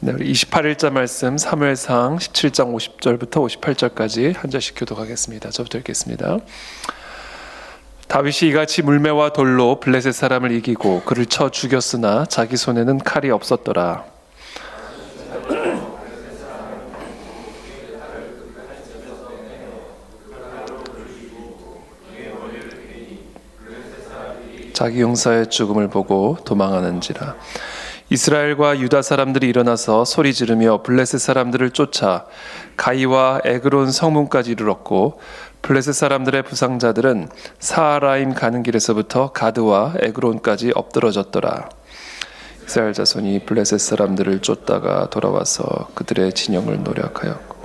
네, 우리 28일자 말씀 사무엘상 17장 50절부터 58절까지 한 절씩 교독하겠습니다. 저부터 읽겠습니다. 다윗이 이같이 물매와 돌로 블레셋 사람을 이기고 그를 쳐 죽였으나 자기 손에는 칼이 없었더라. 자기 용사의 죽음을 보고 도망하는지라. 이스라엘과 유다 사람들이 일어나서 소리 지르며 블레셋 사람들을 쫓아 가이와 에그론 성문까지 이르렀고, 블레셋 사람들의 부상자들은 사하라임 가는 길에서부터 가드와 에그론까지 엎드러졌더라. 이스라엘 자손이 블레셋 사람들을 쫓다가 돌아와서 그들의 진영을 노력하였고,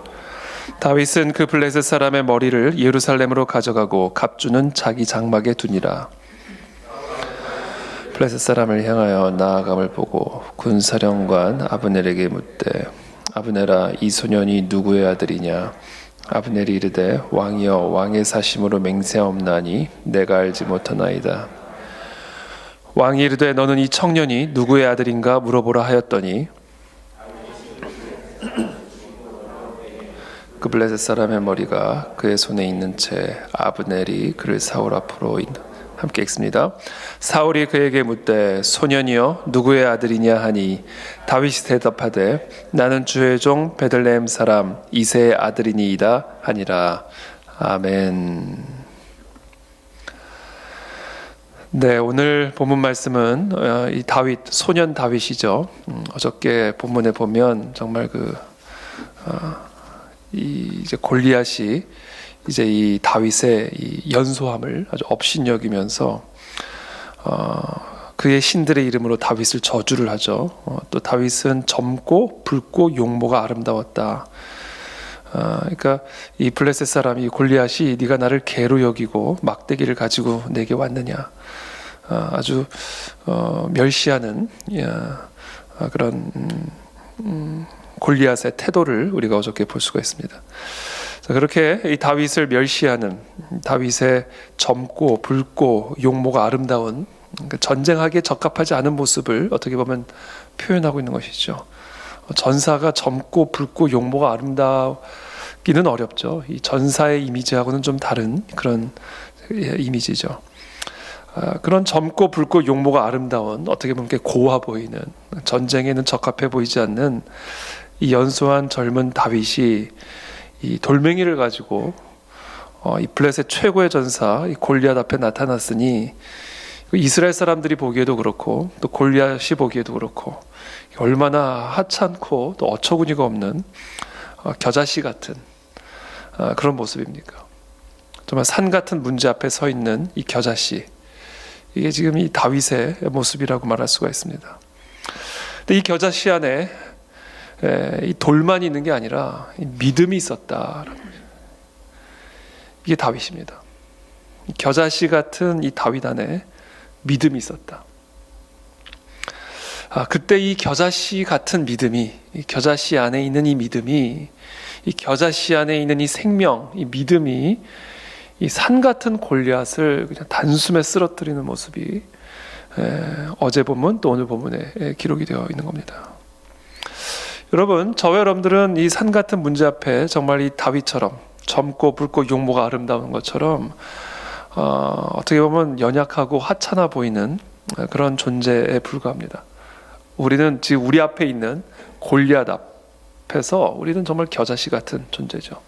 다윗은 그 블레셋 사람의 머리를 예루살렘으로 가져가고 갑주는 자기 장막에 두니라. 블레셋 사람을 향하여 나아감을 보고 군사령관 아브넬에게 묻되, 아브넬아, 이 소년이 누구의 아들이냐? 아브넬이 이르되, 왕이여, 왕의 사심으로 맹세하옵나니 내가 알지 못하나이다. 왕이 이르되, 너는 이 청년이 누구의 아들인가 물어보라 하였더니, 그 블레셋 사람의 머리가 그의 손에 있는 채 아브넬이 그를 사울 앞으로 함께 읽습니다. 사울이 그에게 묻되, 소년이여 누구의 아들이냐 하니, 다윗이 대답하되, 나는 주의 종 베들레헴 사람 이새의 아들이니이다 하니라. 아멘. 네, 오늘 본문 말씀은 이 다윗, 소년 다윗이죠. 어저께 본문에 보면 정말 이제 골리앗이 이제 이 다윗의 이 연소함을 아주 업신여기면서 그의 신들의 이름으로 다윗을 저주를 하죠. 또 다윗은 젊고 붉고 용모가 아름다웠다. 그러니까 이 블레셋 사람 이 골리앗이 네가 나를 개로 여기고 막대기를 가지고 내게 왔느냐, 아주 멸시하는 그런 골리앗의 태도를 우리가 어저께 볼 수가 있습니다. 자, 그렇게 이 다윗을 멸시하는, 다윗의 젊고 붉고 용모가 아름다운, 전쟁하기에 적합하지 않은 모습을 어떻게 보면 표현하고 있는 것이죠. 전사가 젊고 붉고 용모가 아름다기는 어렵죠. 이 전사의 이미지하고는 좀 다른 그런 이미지죠. 그런 젊고 붉고 용모가 아름다운, 어떻게 보면 고와 보이는, 전쟁에는 적합해 보이지 않는 이 연소한 젊은 다윗이 이 돌멩이를 가지고 이 블레셋 최고의 전사 이 골리앗 앞에 나타났으니, 이스라엘 사람들이 보기에도 그렇고 또 골리앗이 보기에도 그렇고 얼마나 하찮고 또 어처구니가 없는 겨자씨 같은 그런 모습입니까? 정말 산 같은 문제 앞에 서 있는 이 겨자씨, 이게 지금 이 다윗의 모습이라고 말할 수가 있습니다. 근데 이 겨자씨 안에 이 돌만 있는 게 아니라 믿음이 있었다. 이게 다윗입니다. 겨자씨 같은 이 다윗 안에 믿음이 있었다. 그때 이 겨자씨 같은 믿음이, 이 겨자씨 안에 있는 이 믿음이, 이 겨자씨 안에 있는 이 생명, 이 믿음이 이 산 같은 골리앗을 그냥 단숨에 쓰러뜨리는 모습이 어제 본문 또 오늘 본문에 기록이 되어 있는 겁니다. 여러분, 저와 여러분들은 이 산 같은 문제 앞에 정말 이 다윗처럼 젊고 붉고 용모가 아름다운 것처럼 어떻게 보면 연약하고 하찮아 보이는 그런 존재에 불과합니다. 우리는 지금 우리 앞에 있는 골리앗 앞에서 우리는 정말 겨자씨 같은 존재죠.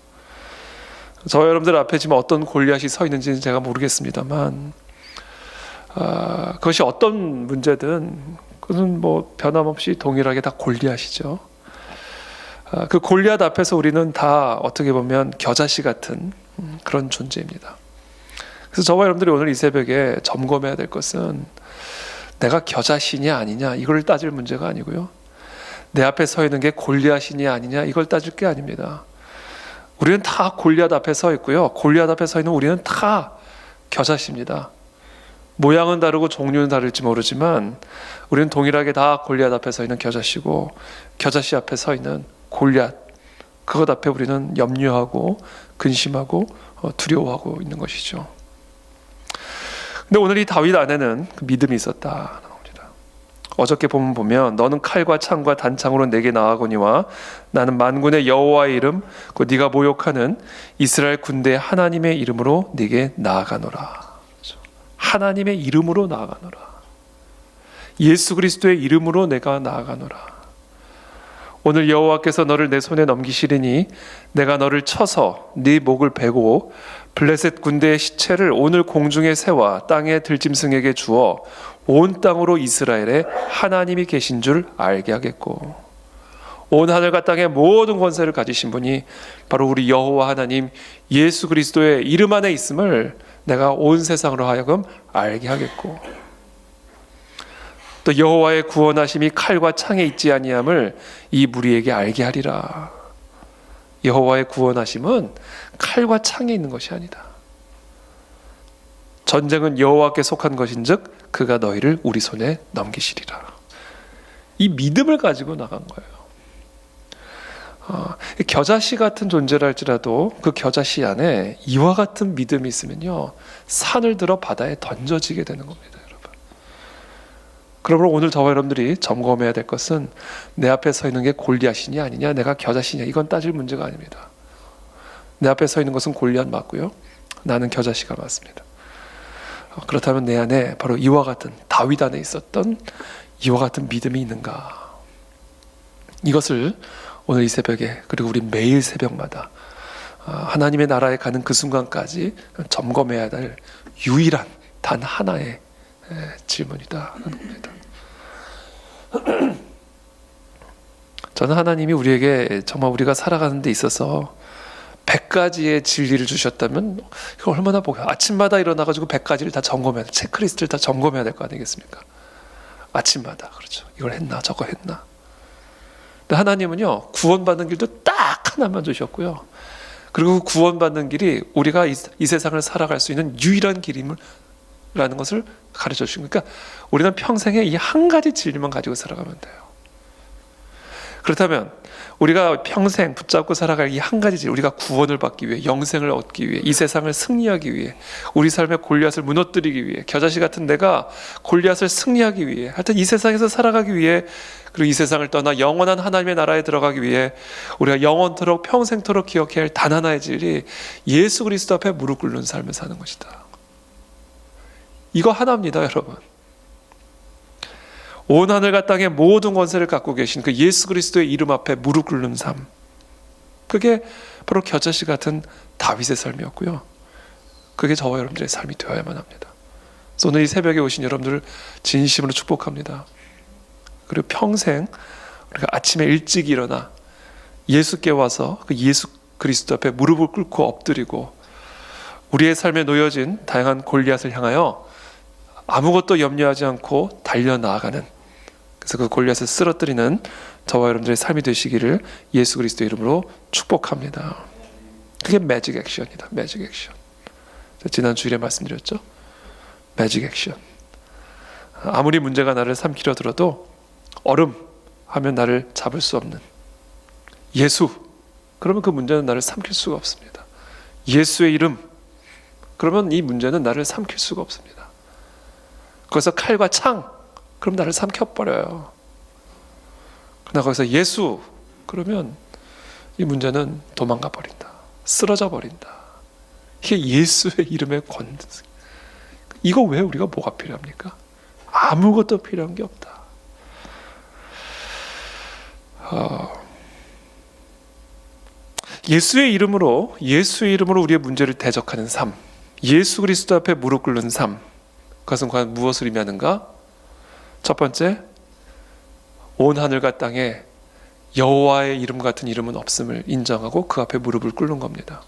저와 여러분들 앞에 지금 어떤 골리앗이 서 있는지는 제가 모르겠습니다만, 그것이 어떤 문제든 그것은 뭐 변함없이 동일하게 다 골리앗이죠. 그 골리앗 앞에서 우리는 다 어떻게 보면 겨자씨 같은 그런 존재입니다. 그래서 저와 여러분들이 오늘 이 새벽에 점검해야 될 것은, 내가 겨자씨냐 아니냐 이걸 따질 문제가 아니고요, 내 앞에 서 있는 게 골리앗이냐 아니냐 이걸 따질 게 아닙니다. 우리는 다 골리앗 앞에 서 있고요, 골리앗 앞에 서 있는 우리는 다 겨자씨입니다. 모양은 다르고 종류는 다를지 모르지만 우리는 동일하게 다 골리앗 앞에 서 있는 겨자씨고, 겨자씨 앞에 서 있는 골리앗, 그것 앞에 우리는 염려하고 근심하고 두려워하고 있는 것이죠. 근데 오늘 이 다윗 안에는 그 믿음이 있었다는 겁니다. 어저께 보면 너는 칼과 창과 단창으로 내게 나아거니와 나는 만군의 여호와의 이름 그 네가 모욕하는 이스라엘 군대 하나님의 이름으로 네게 나아가노라. 하나님의 이름으로 나아가노라. 예수 그리스도의 이름으로 내가 나아가노라. 오늘 여호와께서 너를 내 손에 넘기시리니 내가 너를 쳐서 네 목을 베고 블레셋 군대의 시체를 오늘 공중의 새와 땅의 들짐승에게 주어 온 땅으로 이스라엘에 하나님이 계신 줄 알게 하겠고, 온 하늘과 땅의 모든 권세를 가지신 분이 바로 우리 여호와 하나님 예수 그리스도의 이름 안에 있음을 내가 온 세상으로 하여금 알게 하겠고, 또 여호와의 구원하심이 칼과 창에 있지 아니함을 이 무리에게 알게 하리라. 여호와의 구원하심은 칼과 창에 있는 것이 아니다. 전쟁은 여호와께 속한 것인즉 그가 너희를 우리 손에 넘기시리라. 이 믿음을 가지고 나간 거예요. 겨자씨 같은 존재라 할지라도 그 겨자씨 안에 이와 같은 믿음이 있으면요, 산을 들어 바다에 던져지게 되는 겁니다. 그러므로 오늘 저와 여러분들이 점검해야 될 것은 내 앞에 서 있는 게 골리앗이냐 아니냐, 내가 겨자씨냐, 이건 따질 문제가 아닙니다. 내 앞에 서 있는 것은 골리앗 맞고요, 나는 겨자씨가 맞습니다. 그렇다면 내 안에 바로 이와 같은, 다윗 안에 있었던 이와 같은 믿음이 있는가, 이것을 오늘 이 새벽에, 그리고 우리 매일 새벽마다 하나님의 나라에 가는 그 순간까지 점검해야 될 유일한 단 하나의 질문이다 하는 겁니다. 저는 하나님이 우리에게 정말 우리가 살아가는 데 있어서 100가지의 진리를 주셨다면 이거 얼마나 보고요. 아침마다 일어나가지고 100가지를 다 점검해야 돼. 체크리스트를 다 점검해야 될 거 아니겠습니까? 아침마다. 그렇죠. 이걸 했나 저거 했나. 근데 하나님은요, 구원받는 길도 딱 하나만 주셨고요, 그리고 구원받는 길이 우리가 이 세상을 살아갈 수 있는 유일한 길임을 라는 것을 가르쳐 주신 거니까 우리는 평생에 이 한 가지 진리만 가지고 살아가면 돼요. 그렇다면 우리가 평생 붙잡고 살아갈 이 한 가지 진리, 우리가 구원을 받기 위해, 영생을 얻기 위해, 이 세상을 승리하기 위해, 우리 삶의 골리앗을 무너뜨리기 위해, 겨자씨 같은 내가 골리앗을 승리하기 위해, 하여튼 이 세상에서 살아가기 위해, 그리고 이 세상을 떠나 영원한 하나님의 나라에 들어가기 위해 우리가 영원토록 평생토록 기억해야 할 단 하나의 진리, 예수 그리스도 앞에 무릎 꿇는 삶을 사는 것이다. 이거 하나입니다, 여러분. 온 하늘과 땅의 모든 권세를 갖고 계신 그 예수 그리스도의 이름 앞에 무릎 꿇는 삶, 그게 바로 겨자씨 같은 다윗의 삶이었고요, 그게 저와 여러분들의 삶이 되어야만 합니다. 그래서 오늘 이 새벽에 오신 여러분들을 진심으로 축복합니다. 그리고 평생 우리가 아침에 일찍 일어나 예수께 와서 그 예수 그리스도 앞에 무릎을 꿇고 엎드리고 우리의 삶에 놓여진 다양한 골리앗을 향하여 아무것도 염려하지 않고 달려나아가는, 그래서 그 골리앗을 쓰러뜨리는 저와 여러분들의 삶이 되시기를 예수 그리스도 이름으로 축복합니다. 그게 매직 액션이다. 매직 액션. 지난 주일에 말씀드렸죠. 매직 액션. 아무리 문제가 나를 삼키려 들어도 얼음 하면 나를 잡을 수 없는 예수, 그러면 그 문제는 나를 삼킬 수가 없습니다. 예수의 이름, 그러면 이 문제는 나를 삼킬 수가 없습니다. 거기서 칼과 창, 그럼 나를 삼켜버려요. 그러나 거기서 예수, 그러면 이 문제는 도망가 버린다. 쓰러져 버린다. 이게 예수의 이름의 권능. 이거 왜 우리가 뭐가 필요합니까? 아무것도 필요한 게 없다. 예수의 이름으로 우리의 문제를 대적하는 삶, 예수 그리스도 앞에 무릎 꿇는 삶, 그것은 과연 무엇을 의미하는가? 첫 번째, 온 하늘과 땅에 여호와의 이름 같은 이름은 없음을 인정하고 그 앞에 무릎을 꿇는 겁니다.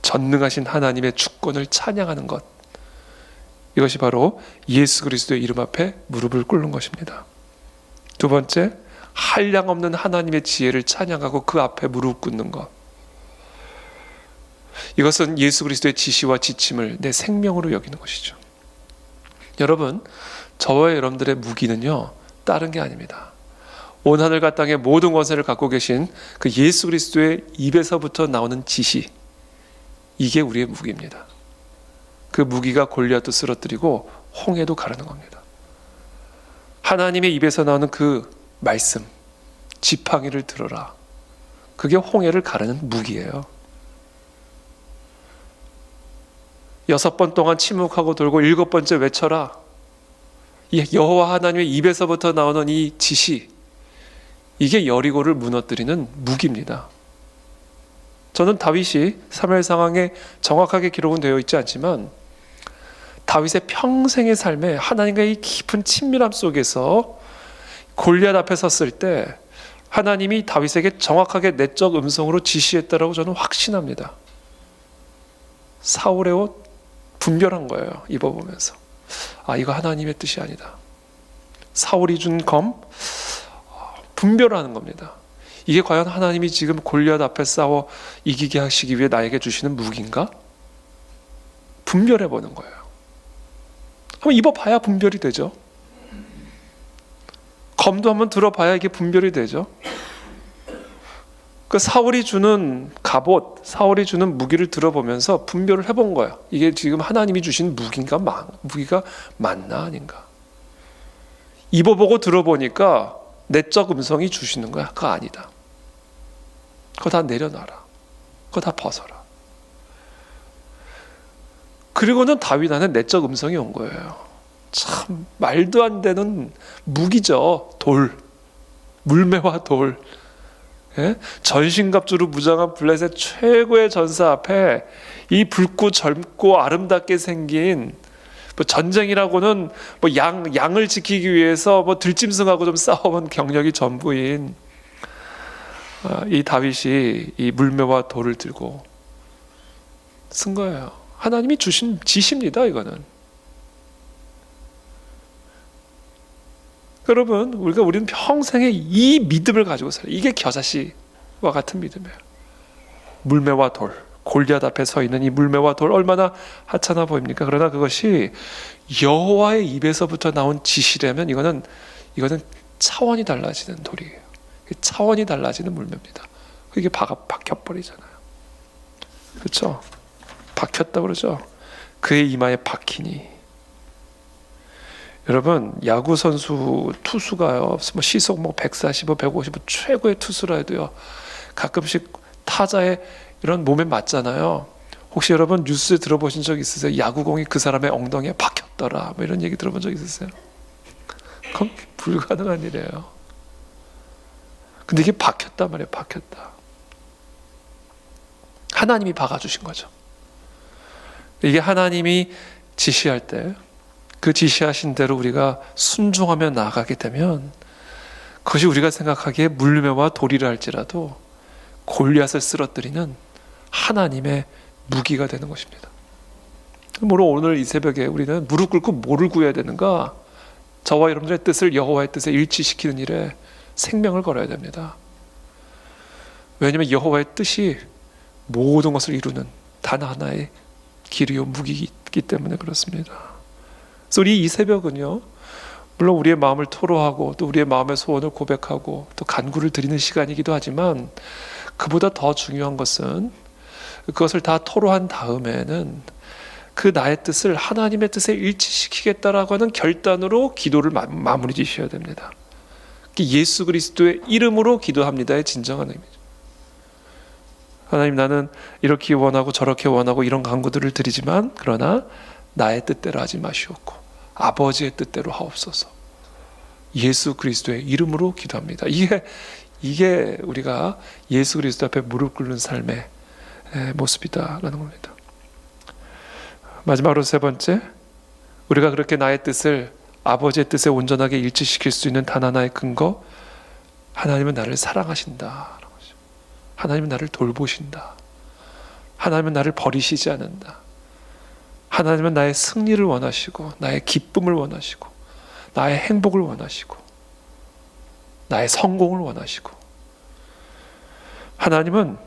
전능하신 하나님의 주권을 찬양하는 것, 이것이 바로 예수 그리스도의 이름 앞에 무릎을 꿇는 것입니다. 두 번째, 한량없는 하나님의 지혜를 찬양하고 그 앞에 무릎 꿇는 것, 이것은 예수 그리스도의 지시와 지침을 내 생명으로 여기는 것이죠. 여러분, 저와 여러분들의 무기는요, 다른 게 아닙니다. 온 하늘과 땅의 모든 권세를 갖고 계신 그 예수 그리스도의 입에서부터 나오는 지시, 이게 우리의 무기입니다. 그 무기가 골리앗도 쓰러뜨리고 홍해도 가르는 겁니다. 하나님의 입에서 나오는 그 말씀, 지팡이를 들어라. 그게 홍해를 가르는 무기예요. 6번 동안 침묵하고 돌고 7번째 외쳐라. 이 여호와 하나님의 입에서부터 나오는 이 지시, 이게 여리고를 무너뜨리는 무기입니다. 저는 다윗이 사무엘 상황에 정확하게 기록은 되어 있지 않지만 다윗의 평생의 삶에 하나님과의 깊은 친밀함 속에서 골리앗 앞에 섰을 때 하나님이 다윗에게 정확하게 내적 음성으로 지시했다라고 저는 확신합니다. 사울의 옷 분별한 거예요. 입어보면서 이거 하나님의 뜻이 아니다. 사울이 준 검 분별하는 겁니다. 이게 과연 하나님이 지금 골리앗 앞에 싸워 이기게 하시기 위해 나에게 주시는 무기인가? 분별해보는 거예요. 한번 입어봐야 분별이 되죠. 검도 한번 들어봐야 이게 분별이 되죠. 그 사울이 주는 갑옷, 사울이 주는 무기를 들어보면서 분별을 해본 거예요. 이게 지금 하나님이 주신 무기가 맞나 아닌가. 입어보고 들어보니까 내적 음성이 주시는 거야. 그거 아니다. 그거 다 내려놔라. 그거 다 벗어라. 그리고는 다윗 안에 내적 음성이 온 거예요. 참 말도 안 되는 무기죠. 돌, 물매와 돌. 예? 전신갑주로 무장한 블레셋 최고의 전사 앞에 이 붉고 젊고 아름답게 생긴 전쟁이라고는 양을 지키기 위해서 들짐승하고 좀 싸워본 경력이 전부인 이 다윗이 이 물매와 돌을 들고 쓴 거예요. 하나님이 주신 지시입니다. 이거는. 여러분, 우리는 평생에 이 믿음을 가지고 살아요. 이게 겨자씨와 같은 믿음이에요. 물매와 돌, 골리앗 앞에 서 있는 이 물매와 돌 얼마나 하찮아 보입니까? 그러나 그것이 여호와의 입에서부터 나온 지시라면 이거는 차원이 달라지는 돌이에요. 차원이 달라지는 물매입니다. 이게 박혀버리잖아요. 그렇죠? 박혔다 그러죠. 그의 이마에 박히니. 여러분, 야구 선수 투수가요, 시속 145, 155 최고의 투수라 해도요, 가끔씩 타자의 이런 몸에 맞잖아요. 혹시 여러분 뉴스에 들어보신 적 있으세요? 야구공이 그 사람의 엉덩이에 박혔더라, 이런 얘기 들어본 적 있으세요? 그건 불가능한 일이에요. 근데 이게 박혔단 말이에요. 박혔다. 하나님이 박아주신 거죠. 이게 하나님이 지시할 때 그 지시하신 대로 우리가 순종하며 나아가게 되면 그것이 우리가 생각하기에 물매와 돌이라 할지라도 골리앗을 쓰러뜨리는 하나님의 무기가 되는 것입니다. 물론 오늘 이 새벽에 우리는 무릎 꿇고 뭐를 구해야 되는가? 저와 여러분들의 뜻을 여호와의 뜻에 일치시키는 일에 생명을 걸어야 됩니다. 왜냐하면 여호와의 뜻이 모든 것을 이루는 단 하나의 길이요 무기이기 때문에 그렇습니다. 그래서 우리 이 새벽은요, 물론 우리의 마음을 토로하고 또 우리의 마음의 소원을 고백하고 또 간구를 드리는 시간이기도 하지만 그보다 더 중요한 것은 그것을 다 토로한 다음에는 그 나의 뜻을 하나님의 뜻에 일치시키겠다라고 하는 결단으로 기도를 마무리 지셔야 됩니다. 예수 그리스도의 이름으로 기도합니다의 진정한 의미죠. 하나님, 나는 이렇게 원하고 저렇게 원하고 이런 간구들을 드리지만 그러나 나의 뜻대로 하지 마시옵고 아버지의 뜻대로 하옵소서. 예수 그리스도의 이름으로 기도합니다. 이게 우리가 예수 그리스도 앞에 무릎 꿇는 삶의 모습이다라는 겁니다. 마지막으로 세 번째, 우리가 그렇게 나의 뜻을 아버지의 뜻에 온전하게 일치시킬 수 있는 단 하나의 근거, 하나님은 나를 사랑하신다. 하나님은 나를 돌보신다. 하나님은 나를 버리시지 않는다. 하나님은 나의 승리를 원하시고 나의 기쁨을 원하시고 나의 행복을 원하시고 나의 성공을 원하시고 하나님은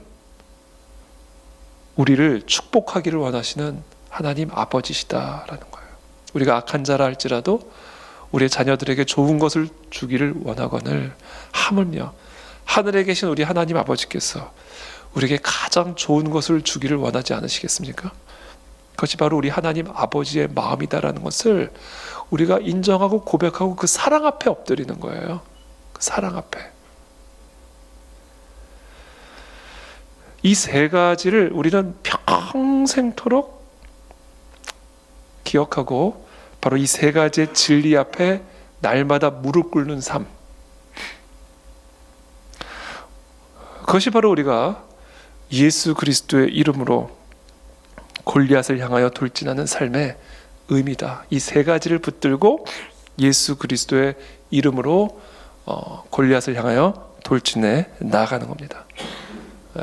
우리를 축복하기를 원하시는 하나님 아버지시다라는 거예요. 우리가 악한 자라 할지라도 우리의 자녀들에게 좋은 것을 주기를 원하거늘 하물며 하늘에 계신 우리 하나님 아버지께서 우리에게 가장 좋은 것을 주기를 원하지 않으시겠습니까? 그것이 바로 우리 하나님 아버지의 마음이다라는 것을 우리가 인정하고 고백하고 그 사랑 앞에 엎드리는 거예요. 그 사랑 앞에. 이 세 가지를 우리는 평생토록 기억하고 바로 이 세 가지의 진리 앞에 날마다 무릎 꿇는 삶. 그것이 바로 우리가 예수 그리스도의 이름으로 골리앗을 향하여 돌진하는 삶의 의미다. 이 세 가지를 붙들고 예수 그리스도의 이름으로 골리앗을 향하여 돌진해 나가는 겁니다.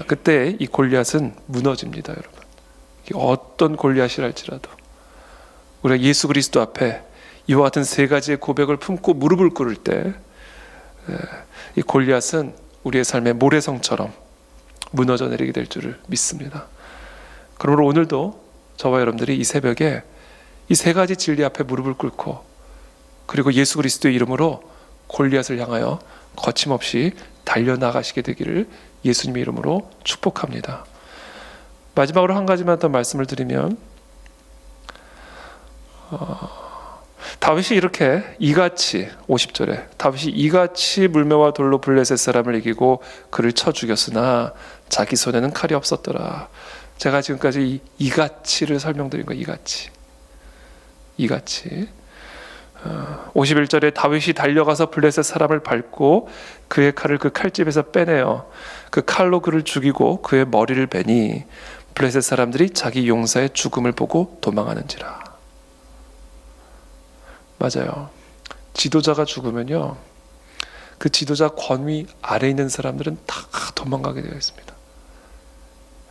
그때 이 골리앗은 무너집니다, 여러분. 어떤 골리앗이랄지라도 우리가 예수 그리스도 앞에 이와 같은 세 가지의 고백을 품고 무릎을 꿇을 때 이 골리앗은 우리의 삶의 모래성처럼 무너져 내리게 될 줄을 믿습니다. 그러므로 오늘도 저와 여러분들이 이 새벽에 이 세 가지 진리 앞에 무릎을 꿇고 그리고 예수 그리스도의 이름으로 골리앗을 향하여 거침없이 달려나가시게 되기를 예수님의 이름으로 축복합니다. 마지막으로 한 가지만 더 말씀을 드리면 다윗이 이렇게 이같이 50절에 다윗이 이같이 물매와 돌로 블레셋 사람을 이기고 그를 쳐 죽였으나 자기 손에는 칼이 없었더라. 제가 지금까지 이같이를 설명드린 거예요. 이같이 51절에 다윗이 달려가서 블레셋 사람을 밟고 그의 칼을 그 칼집에서 빼내어 그 칼로 그를 죽이고 그의 머리를 베니 블레셋 사람들이 자기 용사의 죽음을 보고 도망하는지라. 맞아요. 지도자가 죽으면요, 그 지도자 권위 아래 있는 사람들은 다 도망가게 되어 있습니다.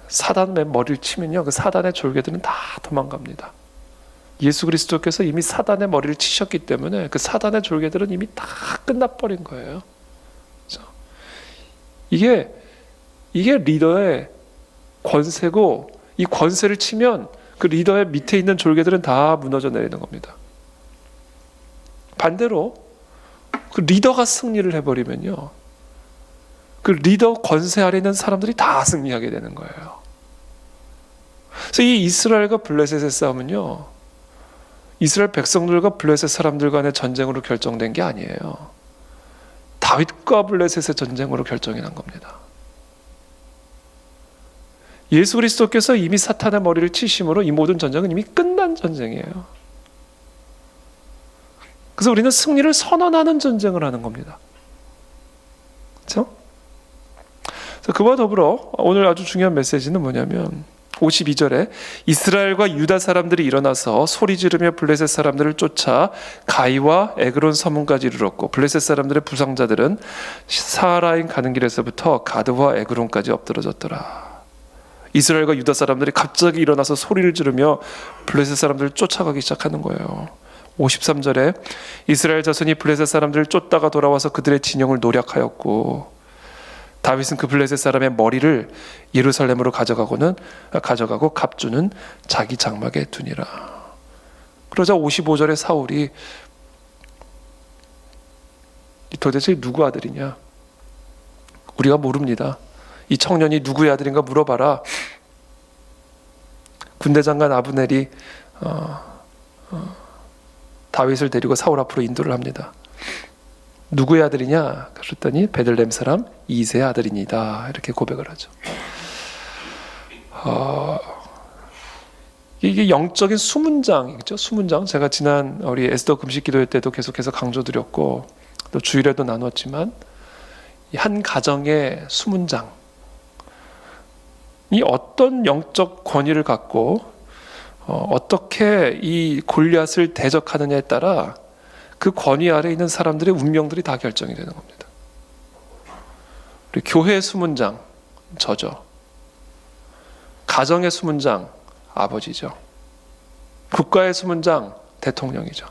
사단의 머리를 치면요, 그 사단의 졸개들은 다 도망갑니다. 예수 그리스도께서 이미 사단의 머리를 치셨기 때문에 그 사단의 졸개들은 이미 다 끝나버린 거예요. 그렇죠? 이게 리더의 권세고, 이 권세를 치면 그 리더의 밑에 있는 졸개들은 다 무너져 내리는 겁니다. 반대로 그 리더가 승리를 해버리면요, 그 리더 권세 아래 있는 사람들이 다 승리하게 되는 거예요. 그래서 이 이스라엘과 블레셋의 싸움은요, 이스라엘 백성들과 블레셋 사람들 간의 전쟁으로 결정된 게 아니에요. 다윗과 블레셋의 전쟁으로 결정이 난 겁니다. 예수 그리스도께서 이미 사탄의 머리를 치심으로 이 모든 전쟁은 이미 끝난 전쟁이에요. 그래서 우리는 승리를 선언하는 전쟁을 하는 겁니다. 그렇죠? 그와 더불어 오늘 아주 중요한 메시지는 뭐냐면 52절에 이스라엘과 유다 사람들이 일어나서 소리 지르며 블레셋 사람들을 쫓아 가이와 에그론 서문까지 이르렀고 블레셋 사람들의 부상자들은 사하라인 가는 길에서부터 가드와 에그론까지 엎드러졌더라. 이스라엘과 유다 사람들이 갑자기 일어나서 소리를 지르며 블레셋 사람들을 쫓아가기 시작하는 거예요. 53절에 이스라엘 자손이 블레셋 사람들을 쫓다가 돌아와서 그들의 진영을 노략하였고 다윗은 그 블레셋 사람의 머리를 예루살렘으로 가져가고 갑주는 자기 장막에 두니라. 그러자 55절에 사울이 도대체 누구 아들이냐? 우리가 모릅니다. 이 청년이 누구의 아들인가 물어봐라. 군대 장관 아브넬이 다윗을 데리고 사울 앞으로 인도를 합니다. 누구의 아들이냐? 그랬더니 베들레헴 사람 이새의 아들이니다. 이렇게 고백을 하죠. 이게 영적인 수문장이죠. 수문장. 제가 지난 우리 에스더 금식 기도회 때도 계속해서 강조드렸고 또 주일에도 나눴지만 한 가정의 수문장이 어떤 영적 권위를 갖고 어떻게 이 골리앗을 대적하느냐에 따라 그 권위 아래에 있는 사람들의 운명들이 다 결정이 되는 겁니다. 우리 교회의 수문장 저죠. 가정의 수문장 아버지죠. 국가의 수문장 대통령이죠.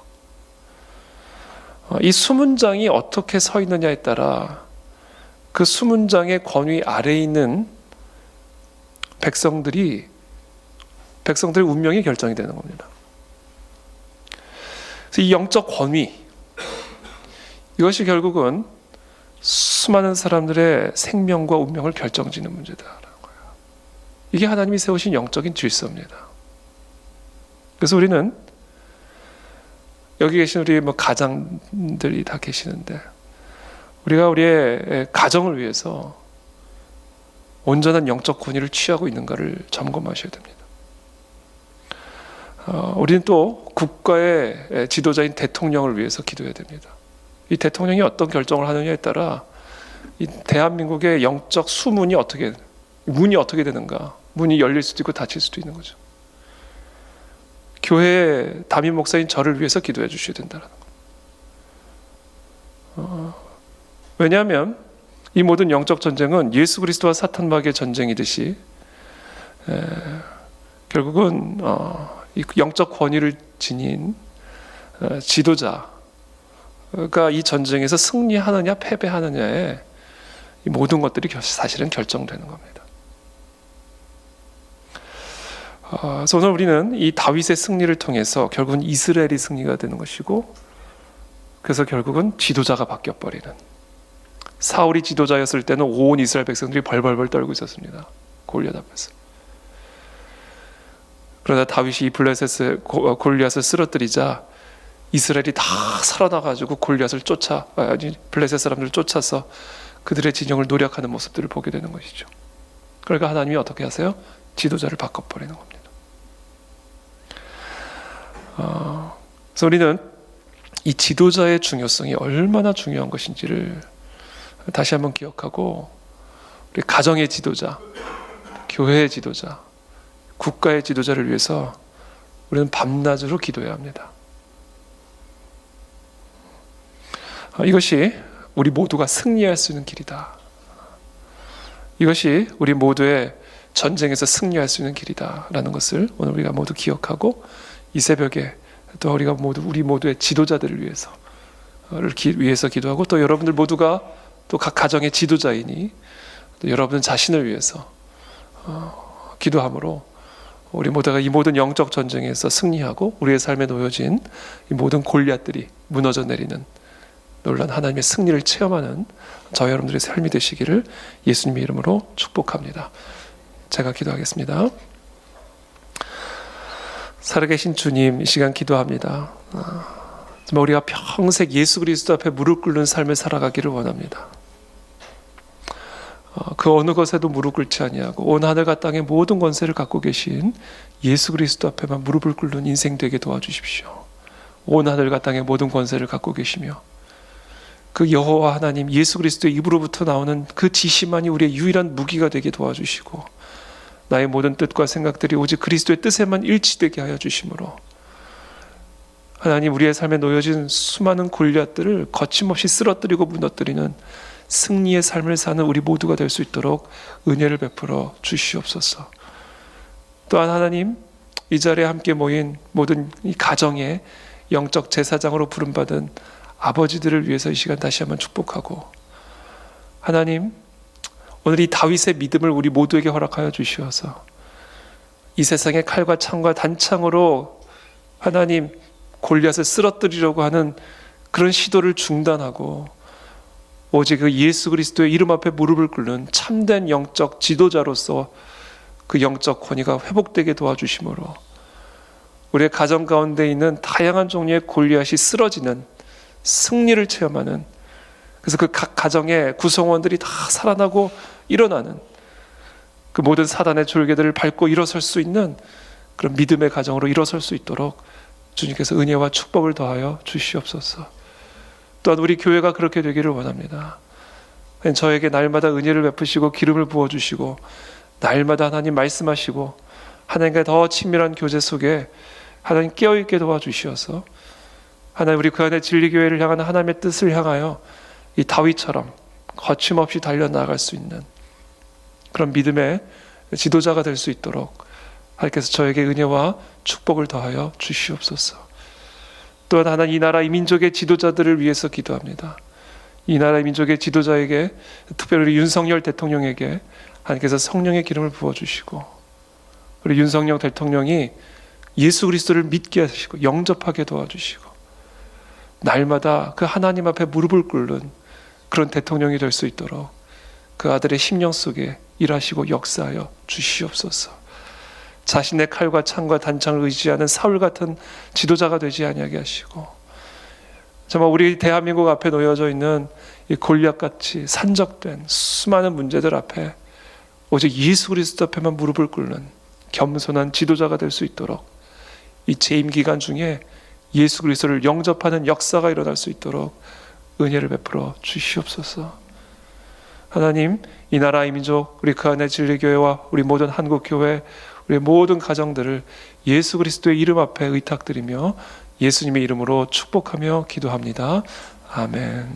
이 수문장이 어떻게 서 있느냐에 따라 그 수문장의 권위 아래에 있는 백성들의 운명이 결정이 되는 겁니다. 그래서 이 영적 권위, 이것이 결국은 수많은 사람들의 생명과 운명을 결정짓는 문제다라는 거예요. 이게 하나님이 세우신 영적인 질서입니다. 그래서 우리는 여기 계신 우리 가장들이 다 계시는데, 우리가 우리의 가정을 위해서 온전한 영적 권위를 취하고 있는가를 점검하셔야 됩니다. 우리는 또 국가의 지도자인 대통령을 위해서 기도해야 됩니다. 이 대통령이 어떤 결정을 하느냐에 따라 이 대한민국의 영적 수문이 문이 어떻게 되는가, 문이 열릴 수도 있고 닫힐 수도 있는 거죠. 교회 담임 목사인 저를 위해서 기도해 주셔야 된다는 거. 왜냐하면 이 모든 영적 전쟁은 예수 그리스도와 사탄 마귀의 전쟁이듯이 결국은 이 영적 권위를 지닌 지도자가 이 전쟁에서 승리하느냐 패배하느냐에 이 모든 것들이 사실은 결정되는 겁니다. 그래서 오늘 우리는 이 다윗의 승리를 통해서 결국은 이스라엘이 승리가 되는 것이고, 그래서 결국은 지도자가 바뀌어버리는, 사울이 지도자였을 때는 온 이스라엘 백성들이 벌벌벌 떨고 있었습니다. 골리앗 앞에서. 그러나 다윗이 이 골리앗을 쓰러뜨리자 이스라엘이 다 살아나가지고 블레셋 사람들을 쫓아서 그들의 진영을 노력하는 모습들을 보게 되는 것이죠. 그러니까 하나님이 어떻게 하세요? 지도자를 바꿔버리는 겁니다. 그래서 우리는 이 지도자의 중요성이 얼마나 중요한 것인지를 다시 한번 기억하고, 우리 가정의 지도자, 교회의 지도자, 국가의 지도자를 위해서 우리는 밤낮으로 기도해야 합니다. 이것이 우리 모두가 승리할 수 있는 길이다. 이것이 우리 모두의 전쟁에서 승리할 수 있는 길이다라는 것을 오늘 우리가 모두 기억하고, 이 새벽에 또 우리 모두의 지도자들을 위해서 기도하고, 또 여러분들 모두가 또 각 가정의 지도자이니 또 여러분 자신을 위해서 기도함으로 우리 모두가 이 모든 영적 전쟁에서 승리하고 우리의 삶에 놓여진 이 모든 골리앗들이 무너져 내리는 놀란 하나님의 승리를 체험하는 저와 여러분들의 삶이 되시기를 예수님의 이름으로 축복합니다. 제가 기도하겠습니다. 살아계신 주님, 이 시간 기도합니다. 정말 우리가 평생 예수 그리스도 앞에 무릎 꿇는 삶을 살아가기를 원합니다. 그 어느 것에도 무릎 꿇지 아니하고 온 하늘과 땅의 모든 권세를 갖고 계신 예수 그리스도 앞에만 무릎을 꿇는 인생 되게 도와주십시오. 온 하늘과 땅의 모든 권세를 갖고 계시며 그 여호와 하나님 예수 그리스도의 입으로부터 나오는 그 지시만이 우리의 유일한 무기가 되게 도와주시고, 나의 모든 뜻과 생각들이 오직 그리스도의 뜻에만 일치되게 하여 주심으로 하나님, 우리의 삶에 놓여진 수많은 골리앗들을 거침없이 쓰러뜨리고 무너뜨리는 승리의 삶을 사는 우리 모두가 될 수 있도록 은혜를 베풀어 주시옵소서. 또한 하나님, 이 자리에 함께 모인 모든 이 가정의 영적 제사장으로 부름받은 아버지들을 위해서 이 시간 다시 한번 축복하고, 하나님, 오늘 이 다윗의 믿음을 우리 모두에게 허락하여 주시어서 이 세상의 칼과 창과 단창으로 하나님 골리앗을 쓰러뜨리려고 하는 그런 시도를 중단하고 오직 그 예수 그리스도의 이름 앞에 무릎을 꿇는 참된 영적 지도자로서 그 영적 권위가 회복되게 도와주심으로 우리의 가정 가운데 있는 다양한 종류의 골리앗이 쓰러지는 승리를 체험하는, 그래서 그 각 가정의 구성원들이 다 살아나고 일어나는 그 모든 사단의 졸개들을 밟고 일어설 수 있는 그런 믿음의 가정으로 일어설 수 있도록 주님께서 은혜와 축복을 더하여 주시옵소서. 또한 우리 교회가 그렇게 되기를 원합니다. 저에게 날마다 은혜를 베푸시고 기름을 부어주시고 날마다 하나님 말씀하시고 하나님과 더 친밀한 교제 속에 하나님 깨어있게 도와주시어서 하나님, 우리 그 안에 진리교회를 향한 하나님의 뜻을 향하여 이 다윗처럼 거침없이 달려나갈 수 있는 그런 믿음의 지도자가 될 수 있도록 하나님께서 저에게 은혜와 축복을 더하여 주시옵소서. 또한 하나님, 이 나라 이 민족의 지도자들을 위해서 기도합니다. 이 나라 이 민족의 지도자에게, 특별히 윤석열 대통령에게 하나님께서 성령의 기름을 부어주시고 우리 윤석열 대통령이 예수 그리스도를 믿게 하시고 영접하게 도와주시고 날마다 그 하나님 앞에 무릎을 꿇는 그런 대통령이 될 수 있도록 그 아들의 심령 속에 일하시고 역사하여 주시옵소서. 자신의 칼과 창과 단창을 의지하는 사울 같은 지도자가 되지 아니하게 하시고, 정말 우리 대한민국 앞에 놓여져 있는 이 골리앗같이 산적된 수많은 문제들 앞에 오직 예수 그리스도 앞에만 무릎을 꿇는 겸손한 지도자가 될 수 있도록, 이 재임 기간 중에 예수 그리스도를 영접하는 역사가 일어날 수 있도록 은혜를 베풀어 주시옵소서. 하나님, 이 나라 이 민족, 우리 그 안에 진리교회와 우리 모든 한국교회, 우리 모든 가정들을 예수 그리스도의 이름 앞에 의탁드리며 예수님의 이름으로 축복하며 기도합니다. 아멘.